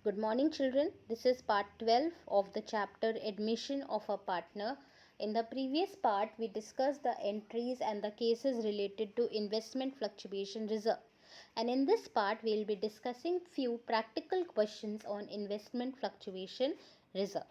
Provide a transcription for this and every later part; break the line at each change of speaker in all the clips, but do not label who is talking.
Good morning, children. This is part 12 of the chapter Admission of a Partner. In the previous part, we discussed the entries and the cases related to investment fluctuation reserve. And in this part, we will be discussing few practical questions on investment fluctuation reserve.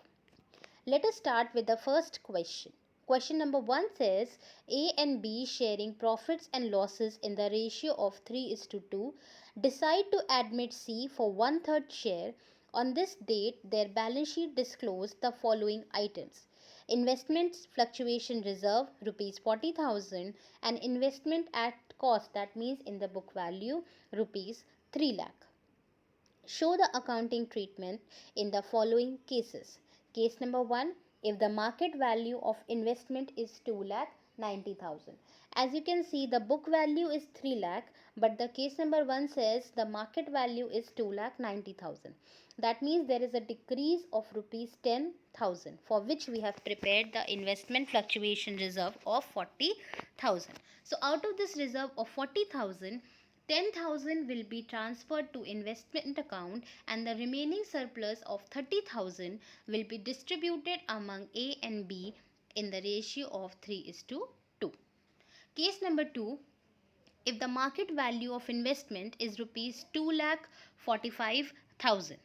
Let us start with the first question. Question number 1 says A and B, sharing profits and losses in the ratio of 3:2, decide to admit C for 1/3 share. On this date, their balance sheet disclosed the following items: investments fluctuation reserve rupees 40,000, and investment at cost, that means in the book value, rupees 3 lakh. Show the accounting treatment in the following cases. Case number 1, if the market value of investment is 2,90,000. As you can see, the book value is 3 lakh, but the case number 1 says the market value is 2,90,000. That means there is a decrease of rupees 10,000, for which we have prepared the investment fluctuation reserve of 40,000. So out of this reserve of 40,000, 10,000 will be transferred to investment account, and the remaining surplus of 30,000 will be distributed among A and B in the ratio of 3:2. Case number 2, if the market value of investment is rupees 2,45,000,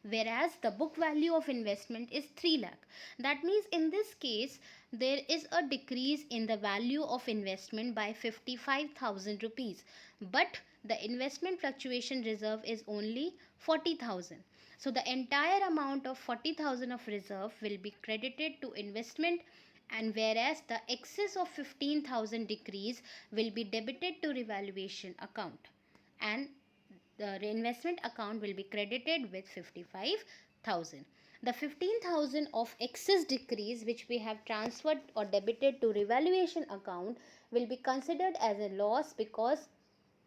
whereas the book value of investment is 3 lakh. That means in this case there is a decrease in the value of investment by 55,000 rupees, but the investment fluctuation reserve is only 40,000. So the entire amount of 40,000 of reserve will be credited to investment, and whereas the excess of 15,000 decrease will be debited to revaluation account, and the reinvestment account will be credited with 55,000. The 15,000 of excess decrease which we have transferred or debited to revaluation account will be considered as a loss, because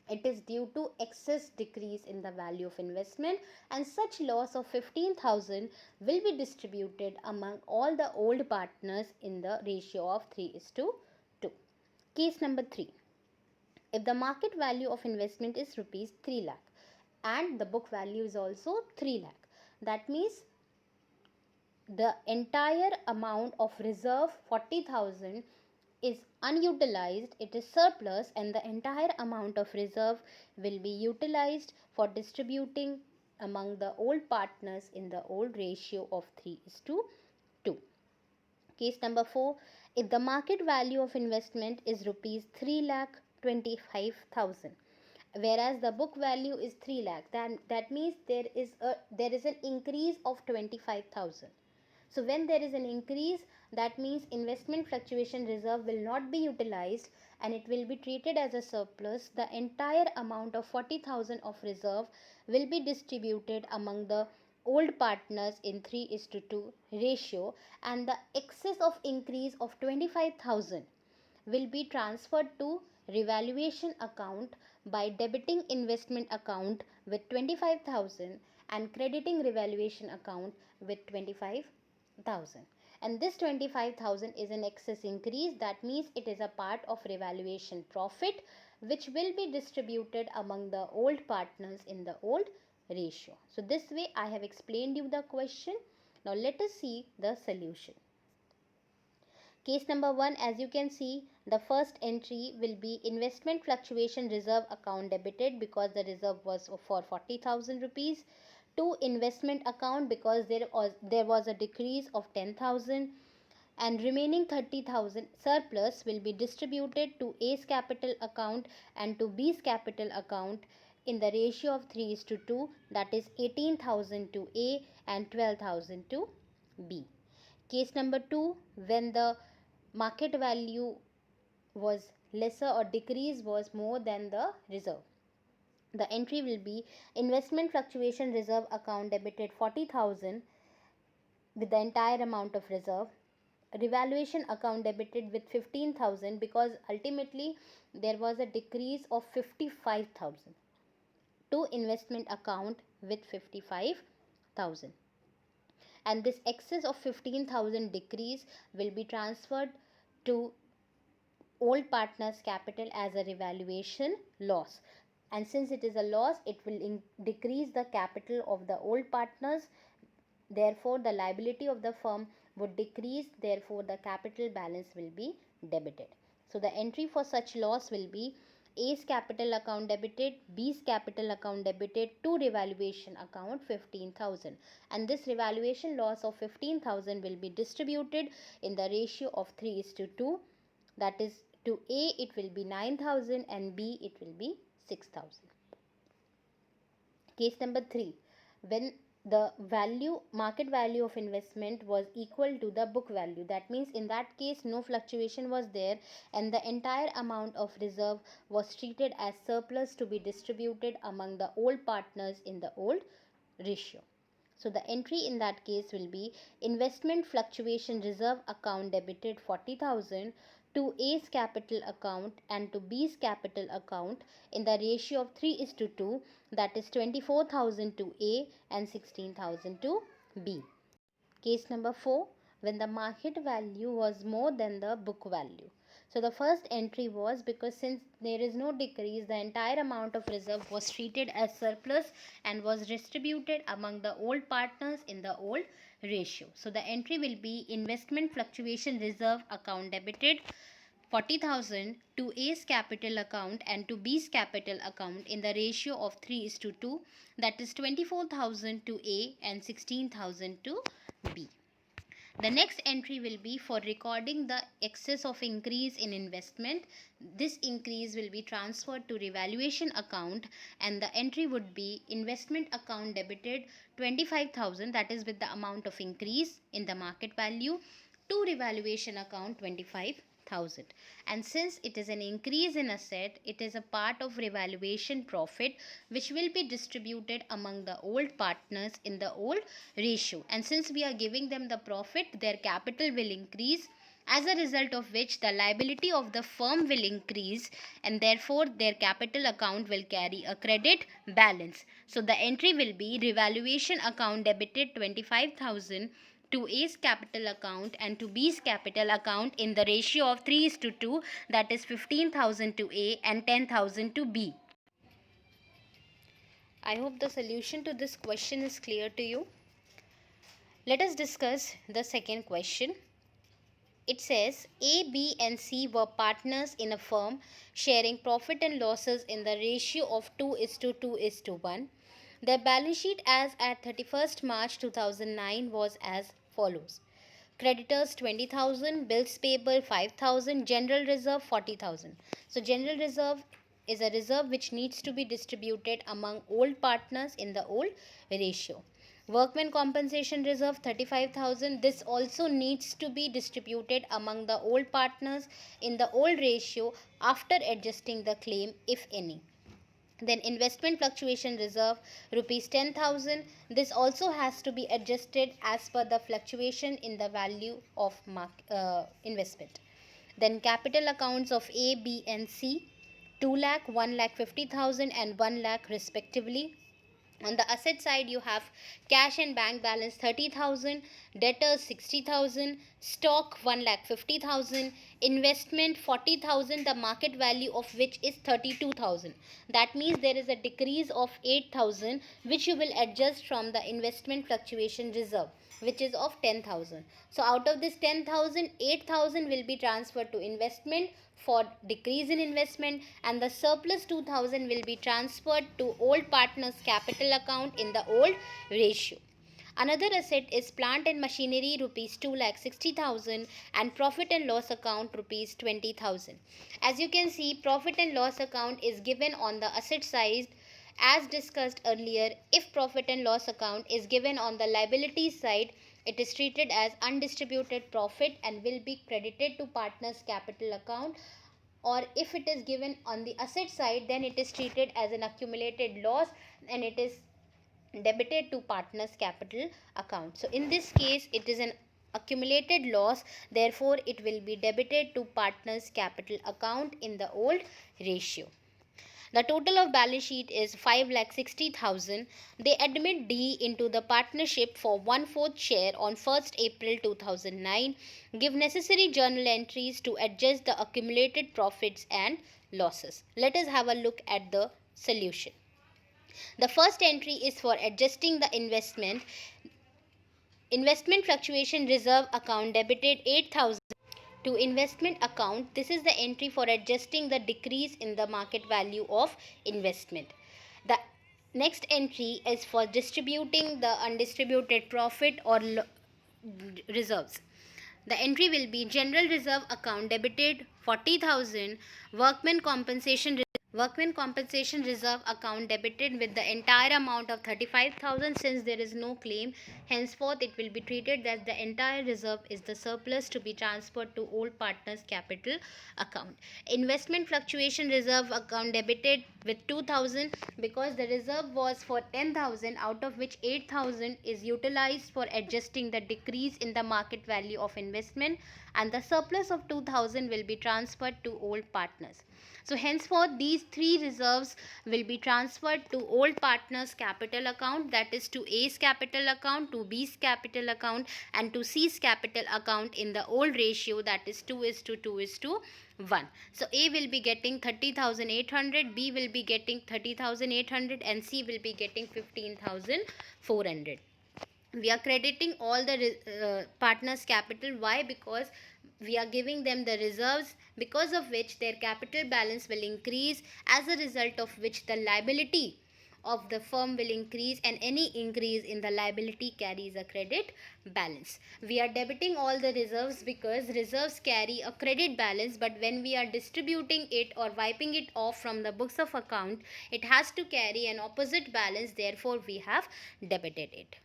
it is due to excess decrease in the value of investment, and such loss of 15,000 will be distributed among all the old partners in the ratio of 3:2. Case number 3, if the market value of investment is rupees 3 lakh and the book value is also 3 lakh, that means the entire amount of reserve 40,000 is unutilized, it is surplus, and the entire amount of reserve will be utilized for distributing among the old partners in the old ratio of 3:2. Case number 4, if the market value of investment is rupees 3,25,000, whereas the book value is 3 lakh, then that means there is an increase of 25,000. So when there is an increase, that means investment fluctuation reserve will not be utilized and it will be treated as a surplus. The entire amount of 40,000 of reserve will be distributed among the old partners in 3:2 ratio, and the excess of increase of 25,000 will be transferred to revaluation account by debiting investment account with 25,000 and crediting revaluation account with 25,000. And this 25,000 is an excess increase, that means it is a part of revaluation profit which will be distributed among the old partners in the old ratio. So this way I have explained you the question. Now let us see the solution. Case number 1, as you can see, the first entry will be investment fluctuation reserve account debited because the reserve was for 40,000 rupees, to investment account because there was a decrease of 10,000, and remaining 30,000 surplus will be distributed to A's capital account and to B's capital account in the ratio of 3:2, that is 18,000 to A and 12,000 to B. Case number 2, when the market value was lesser or decrease was more than the reserve, the entry will be investment fluctuation reserve account debited 40,000 with the entire amount of reserve, revaluation account debited with 15,000 because ultimately there was a decrease of 55,000, to investment account with 55,000, and this excess of 15,000 decrease will be transferred to old partners capital as a revaluation loss. and since it is a loss, it will decrease the capital of the old partners. Therefore, the liability of the firm would decrease. Therefore, the capital balance will be debited. So, the entry for such loss will be A's capital account debited, B's capital account debited to revaluation account 15,000. And this revaluation loss of 15,000 will be distributed in the ratio of 3:2. That is, to A it will be 9,000 and B it will be 6,000. Case number 3. When the market value of investment was equal to the book value, that means in that case no fluctuation was there and the entire amount of reserve was treated as surplus to be distributed among the old partners in the old ratio. So the entry in that case will be investment fluctuation reserve account debited 40,000 to A's capital account and to B's capital account in the ratio of 3:2, that is 24,000 to A and 16,000 to B. Case number 4, when the market value was more than the book value. So the first entry was because since there is no decrease, the entire amount of reserve was treated as surplus and was distributed among the old partners in the old ratio. So the entry will be investment fluctuation reserve account debited 40,000 to A's capital account and to B's capital account in the ratio of 3:2, that is 24,000 to A and 16,000 to B. The next entry will be for recording the excess of increase in investment. This increase will be transferred to revaluation account and the entry would be investment account debited 25,000, that is with the amount of increase in the market value, to revaluation account 25,000. And since it is an increase in asset, it is a part of revaluation profit which will be distributed among the old partners in the old ratio. And since we are giving them the profit, their capital will increase, as a result of which the liability of the firm will increase and therefore their capital account will carry a credit balance. So the entry will be revaluation account debited 25,000 to A's capital account and to B's capital account in the ratio of 3:2, that is 15,000 to A and 10,000 to B. I hope the solution to this question is clear to you. Let us discuss the second question. It says A, B and C were partners in a firm sharing profit and losses in the ratio of 2:2:1. Their balance sheet as at 31st March 2009 was as follows. Creditors 20,000, bills payable 5,000, general reserve 40,000. So general reserve is a reserve which needs to be distributed among old partners in the old ratio. Workmen compensation reserve 35,000. This also needs to be distributed among the old partners in the old ratio after adjusting the claim if any. Then investment fluctuation reserve rupees 10,000. This also has to be adjusted as per the fluctuation in the value of investment. Then capital accounts of A, B and C 2 lakh, 1 lakh 50,000 and 1 lakh respectively. On the asset side, you have cash and bank balance 30,000, debtors 60,000, stock 1,50,000, investment 40,000, the market value of which is 32,000. That means there is a decrease of 8,000 which you will adjust from the investment fluctuation reserve, which is of 10,000. So out of this 10,000, 8,000 will be transferred to investment for decrease in investment and the surplus 2,000 will be transferred to old partners capital account in the old ratio. Another asset is plant and machinery rupees 2,60,000 and profit and loss account rupees 20,000. As you can see, profit and loss account is given on the asset side. As discussed earlier, if profit and loss account is given on the liability side, it is treated as undistributed profit and will be credited to partners capital account, or if it is given on the asset side, then it is treated as an accumulated loss and it is debited to partners capital account. So in this case it is an accumulated loss, therefore it will be debited to partners capital account in the old ratio. The total of balance sheet is 5,60,000. They admit D into the partnership for 1/4 share on 1st April 2009. Give necessary journal entries to adjust the accumulated profits and losses. Let us have a look at the solution. The first entry is for adjusting the investment fluctuation reserve account debited 8,000 to investment account. This is the entry for adjusting the decrease in the market value of investment. The next entry is for distributing the undistributed profit or reserves. The entry will be general reserve account debited 40,000, workmen compensation reserve account debited with the entire amount of 35,000. Since there is no claim, henceforth it will be treated that the entire reserve is the surplus to be transferred to old partners capital account. Investment fluctuation reserve account debited with 2,000 because the reserve was for 10,000, out of which 8,000 is utilized for adjusting the decrease in the market value of investment, and the surplus of 2,000 will be transferred to old partners. So henceforth these three reserves will be transferred to old partners capital account, that is to A's capital account, to B's capital account, and to C's capital account in the old ratio, that is 2:1. So A will be getting 30,800, B will be getting 30,800, and C will be getting 15,400. We are crediting all the partners capital. Why? Because we are giving them the reserves, because of which their capital balance will increase, as a result of which the liability of the firm will increase, and any increase in the liability carries a credit balance. We are debiting all the reserves because reserves carry a credit balance, but when we are distributing it or wiping it off from the books of account, it has to carry an opposite balance, therefore we have debited it.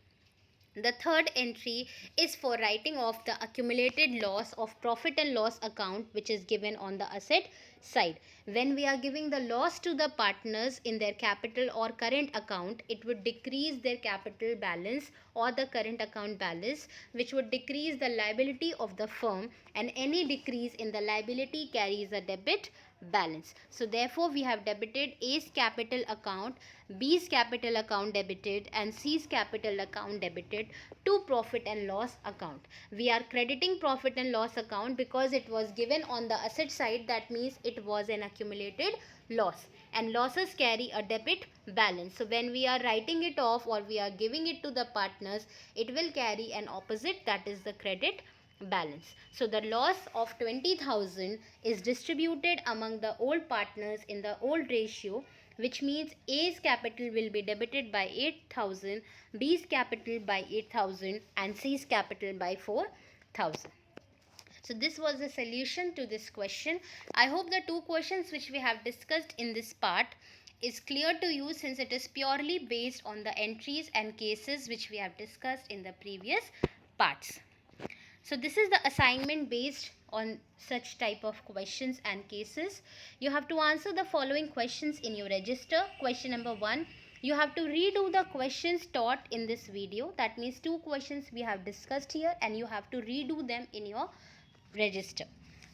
The third entry is for writing off the accumulated loss of profit and loss account, which is given on the asset side. When we are giving the loss to the partners in their capital or current account, it would decrease their capital balance or the current account balance, which would decrease the liability of the firm, and any decrease in the liability carries a debit balance. So therefore we have debited A's capital account, B's capital account debited, and C's capital account debited to profit and loss account. We are crediting profit and loss account because it was given on the asset side, that means it was an accumulated loss, and losses carry a debit balance. So when we are writing it off or we are giving it to the partners, it will carry an opposite, that is the credit balance. So the loss of 20,000 is distributed among the old partners in the old ratio, which means A's capital will be debited by 8,000, B's capital by 8,000, and C's capital by 4,000. So this was the solution to this question. I hope the two questions which we have discussed in this part is clear to you, since it is purely based on the entries and cases which we have discussed in the previous parts. So this is the assignment based on such type of questions and cases. You have to answer the following questions in your register. Question number 1, you have to redo the questions taught in this video. That means 2 questions we have discussed here, and you have to redo them in your register.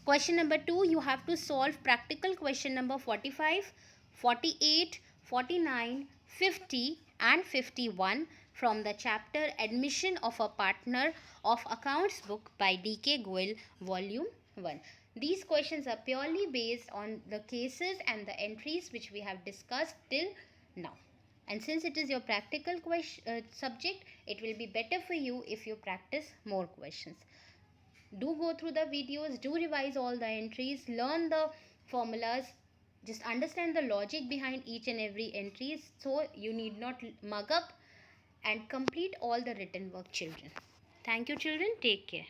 Question number 2, you have to solve practical question number 45, 48, 49, 50 and 51 from the chapter Admission of a Partner of Accounts book by D.K. Goel, Volume 1. These questions are purely based on the cases and the entries which we have discussed till now. And since it is your practical subject, it will be better for you if you practice more questions. Do go through the videos, do revise all the entries, learn the formulas, just understand the logic behind each and every entry, so you need not mug up, and complete all the written work, children. Thank you, children. Take care.